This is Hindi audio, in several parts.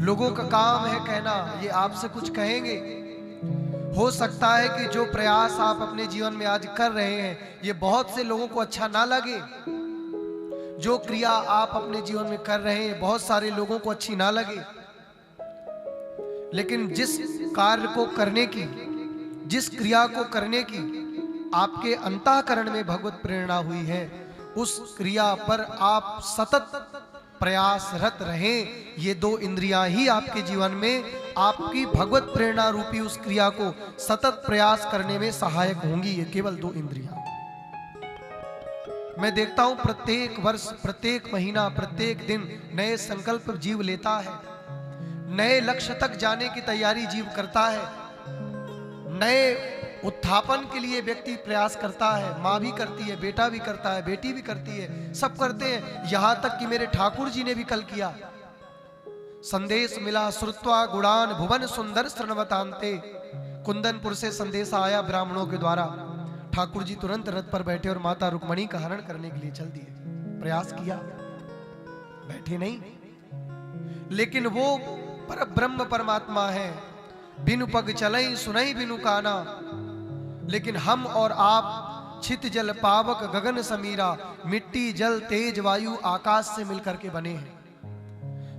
लोगों का काम है कहना, ये आपसे कुछ कहेंगे। हो सकता है कि जो प्रयास आप अपने जीवन में आज कर रहे हैं ये बहुत से लोगों को अच्छा ना लगे। जो क्रिया आप अपने जीवन में कर रहे हैं बहुत सारे लोगों को अच्छी ना लगे, लेकिन जिस कार्य को करने की, जिस क्रिया को करने की आपके अंतःकरण में भगवत प्रेरणा हुई है, उस क्रिया पर आप सतत प्रयासरत रहें। ये दो इंद्रियां ही आपके जीवन में आपकी भगवत प्रेरणा रूपी उस क्रिया को सतत प्रयास करने में सहायक होंगी। ये केवल दो इंद्रियां। मैं देखता हूं प्रत्येक वर्ष, प्रत्येक महीना, प्रत्येक दिन नए संकल्प जीव लेता है, नए लक्ष्य तक जाने की तैयारी जीव करता है, नए उत्थापन के लिए व्यक्ति प्रयास करता है। माँ भी करती है, बेटा भी करता है, बेटी भी करती है, सब करते हैं। यहां तक कि मेरे ठाकुर जी ने भी कल किया। संदेश मिला श्रुत्वा गुणान भुवन सुंदर श्रृणवतांते। कुंदनपुर से संदेश आया ब्राह्मणों के द्वारा। ठाकुर जी तुरंत रथ पर बैठे और माता रुक्मणी का हरण करने के लिए चल दिए। प्रयास किया, बैठे नहीं, लेकिन वो पर ब्रह्म परमात्मा है। बिनु पग चलई सुनई बिनु काना। लेकिन हम और आप छित जल पावक गगन समीरा, मिट्टी जल तेज वायु आकाश से मिलकर के बने हैं।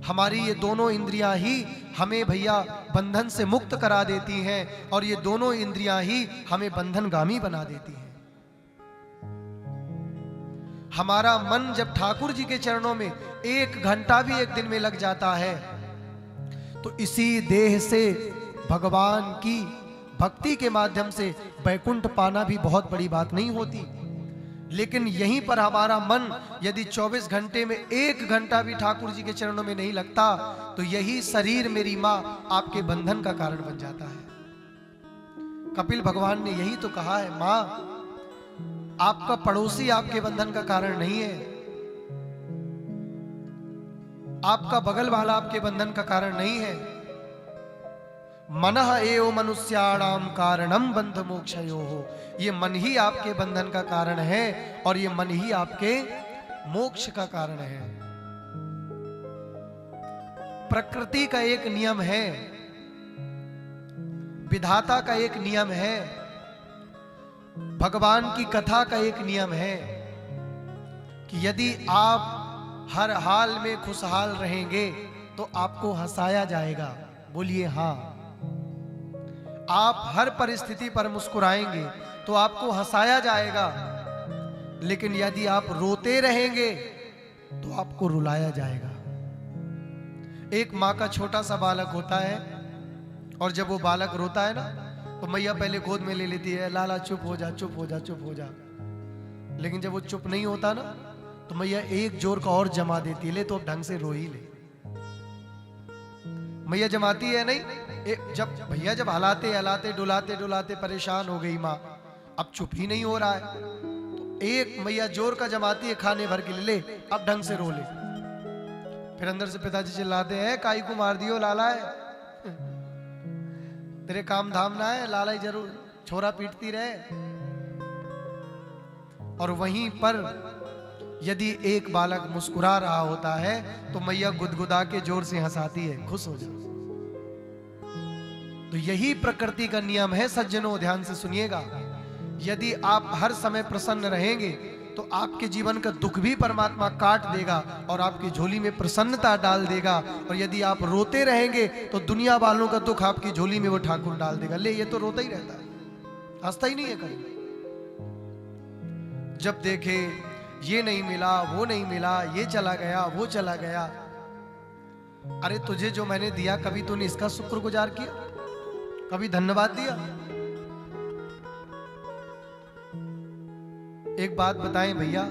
हमारी ये दोनों इंद्रियां ही हमें भैया बंधन से मुक्त करा देती हैं, और ये दोनों इंद्रियां ही हमें बंधनगामी बना देती हैं। हमारा मन जब ठाकुर जी के चरणों में 1 घंटा भी एक दिन में लग जाता है, तो इसी देह से भगवान की भक्ति के माध्यम से वैकुंठ पाना भी बहुत बड़ी बात नहीं होती। लेकिन यहीं पर हमारा मन यदि 24 घंटे में 1 घंटा भी ठाकुर जी के चरणों में नहीं लगता, तो यही शरीर मेरी माँ आपके बंधन का कारण बन जाता है। कपिल भगवान ने यही तो कहा है, माँ आपका पड़ोसी आपके बंधन का कारण नहीं है, आपका बगल वाला आपके बंधन का कारण नहीं है। मनः एव मनुष्याणाम कारणम बंध मोक्षयोः। ये मन ही आपके बंधन का कारण है और ये मन ही आपके मोक्ष का कारण है। प्रकृति का एक नियम है, विधाता का एक नियम है, भगवान की कथा का एक नियम है कि यदि आप हर हाल में खुशहाल रहेंगे तो आपको हंसाया जाएगा। बोलिए हाँ। आप हर परिस्थिति पर मुस्कुराएंगे तो आपको हंसाया जाएगा, लेकिन यदि आप रोते रहेंगे तो आपको रुलाया जाएगा। एक माँ का छोटा सा बालक होता है और जब वो बालक रोता है ना तो मैया पहले गोद में ले लेती है, लाला चुप हो जा, चुप हो जा, चुप हो जा। लेकिन जब वो चुप नहीं होता ना तो मैया एक जोर का और जमा देती है, ले तो अब ढंग से रो ही ले। मैया जमाती है नहीं, जब भैया जब हलाते हलाते डुलाते डुलाते परेशान हो गई माँ, अब चुप ही नहीं हो रहा है, तो एक मैया जोर का जमाती है खाने भर के लिए, ले अब ढंग से रो ले। फिर अंदर से पिताजी चिल्लाते हैं, काई को मार दियो लाला है, तेरे काम धाम ना है, लाला ही जरूर छोरा पीटती रहे। और वहीं पर यदि एक बालक मुस्कुरा रहा होता है तो मैया गुदगुदा के जोर से हंसाती है, खुश हो जाओ। तो यही प्रकृति का नियम है सज्जनों, ध्यान से सुनिएगा। यदि आप हर समय प्रसन्न रहेंगे तो आपके जीवन का दुख भी परमात्मा काट देगा और आपकी झोली में प्रसन्नता डाल देगा। और यदि आप रोते रहेंगे तो दुनिया वालों का दुख आपकी झोली में वो ठाकुर डाल देगा। ले ये तो रोता ही रहता है, हंसता ही नहीं है कहीं। जब देखे ये नहीं मिला, वो नहीं मिला, ये चला गया, वो चला गया। अरे तुझे जो मैंने दिया कभी तूने इसका शुक्रगुजार किया, कभी धन्यवाद दिया? एक बात बताएं भैया,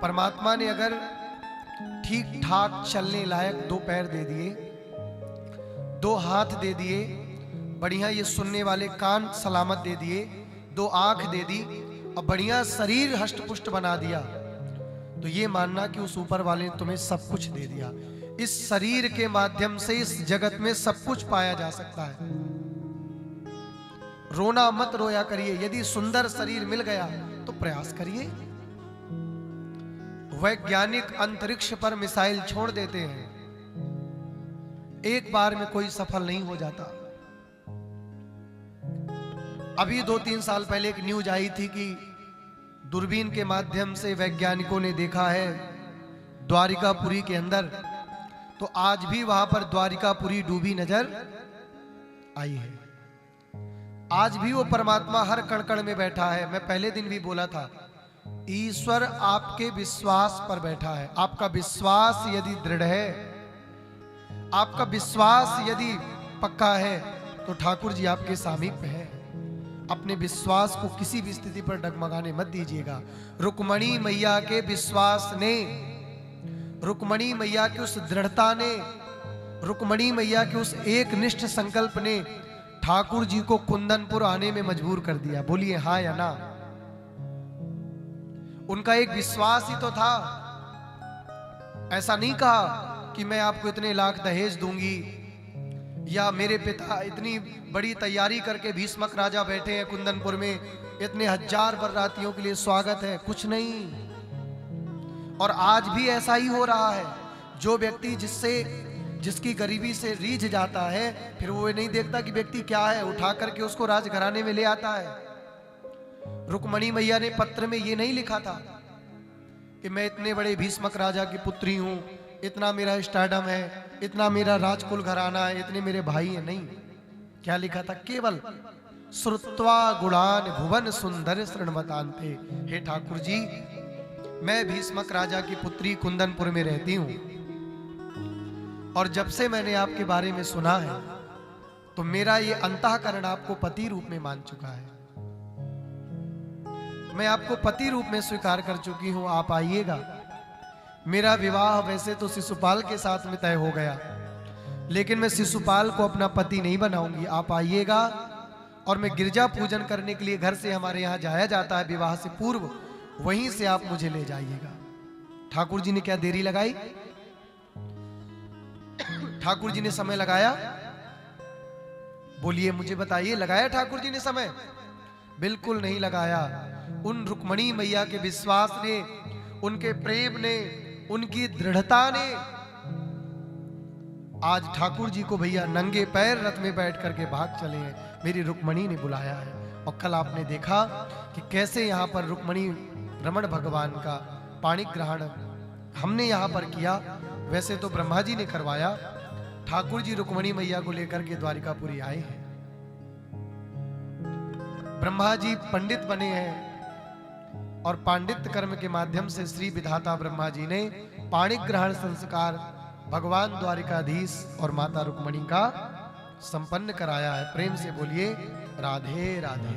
परमात्मा ने अगर ठीक ठाक चलने लायक 2 पैर दे दिए, 2 हाथ दे दिए, बढ़िया ये सुनने वाले कान सलामत दे दिए, 2 आंख दे दी और बढ़िया शरीर हष्टपुष्ट बना दिया, तो ये मानना कि उस ऊपर वाले ने तुम्हें सब कुछ दे दिया। इस शरीर के माध्यम से इस जगत में सब कुछ पाया जा सकता है। रोना मत रोया करिए, यदि सुंदर शरीर मिल गया तो प्रयास करिए। वैज्ञानिक अंतरिक्ष पर मिसाइल छोड़ देते हैं, एक बार में कोई सफल नहीं हो जाता। अभी 2-3 साल पहले एक न्यूज आई थी कि दूरबीन के माध्यम से वैज्ञानिकों ने देखा है द्वारिकापुरी के अंदर, तो आज भी वहां पर द्वारिकापुरी डूबी नजर आई है। आज भी वो परमात्मा हर कण कण में बैठा है। मैं पहले दिन भी बोला था, ईश्वर आपके विश्वास पर बैठा है। आपका विश्वास यदि दृढ़ है, आपका विश्वास यदि पक्का है, तो ठाकुर जी आपके सामीप्य है। अपने विश्वास को किसी भी स्थिति पर डगमगाने मत दीजिएगा। रुक्मणी मैया के विश्वास ने, रुक्मणी मैया की उस दृढ़ता ने, रुक्मणी मैया के उस एक निष्ठ संकल्प ने ठाकुर जी को कुंदनपुर आने में मजबूर कर दिया। बोलिए हाँ या ना। उनका एक विश्वास ही तो था। ऐसा नहीं कहा कि मैं आपको इतने लाख दहेज दूंगी, या मेरे पिता इतनी बड़ी तैयारी करके भीष्मक राजा बैठे हैं कुंदनपुर में, इतने हजार बररातियों के लिए स्वागत है। कुछ नहीं। और आज भी ऐसा ही हो रहा है। जो व्यक्ति जिसकी गरीबी से रीझ जाता है, फिर वो नहीं देखता कि व्यक्ति क्या है, उठा करके उसको राजघराने में ले आता है। रुक्मणी मैया ने पत्र में ये नहीं लिखा था कि मैं इतने बड़े भीष्मक राजा की पुत्री हूं, इतना मेरा स्टारडम है, इतना मेरा राजकुल घराना है, इतने मेरे भाई हैं। नहीं, क्या लिखा था? केवल श्रुत्वा गुणान भुवन सुंदर शृण्वतान्ते। हे ठाकुर जी, मैं भीष्मक राजा की पुत्री कुंदनपुर में रहती हूं, और जब से मैंने आपके बारे में सुना है, तो मेरा ये अंतःकरण आपको पति रूप में मान चुका है। मैं आपको पति रूप में स्वीकार कर चुकी हूं। आप आइएगा। मेरा विवाह वैसे तो शिशुपाल के साथ में तय हो गया, लेकिन मैं शिशुपाल को अपना पति नहीं बनाऊंगी। आप आइएगा, और मैं गिरजा पूजन करने के लिए घर से हमारे यहाँ जाया जाता है विवाह से पूर्व, वहीं से आप मुझे ले जाइएगा। ठाकुर जी ने क्या देरी लगाई? ठाकुर जी ने समय लगाया? बोलिए, मुझे बताइए, लगाया ठाकुर जी ने समय? बिल्कुल नहीं लगाया। उन रुक्मणी मैया के विश्वास ने, उनके प्रेम ने, उनकी दृढ़ता ने आज ठाकुर जी को भैया नंगे पैर रथ में बैठ करके भाग चले हैं। मेरी रुक्मणी ने बुलाया है। और कल आपने देखा कि कैसे यहाँ पर रुक्मणी रमण भगवान का पाणिक ग्रहण हमने यहाँ पर किया। वैसे तो ब्रह्मा जी ने करवाया, ठाकुर जी रुक्मणी मैया को लेकर के द्वारिकापुरी आए हैं। ब्रह्मा जी पंडित बने हैं, और पांडित्य कर्म के माध्यम से श्री विधाता ब्रह्मा जी ने पाणिक ग्रहण संस्कार भगवान द्वारिकाधीश और माता रुक्मणी का संपन्न कराया है। प्रेम से बोलिए राधे राधे।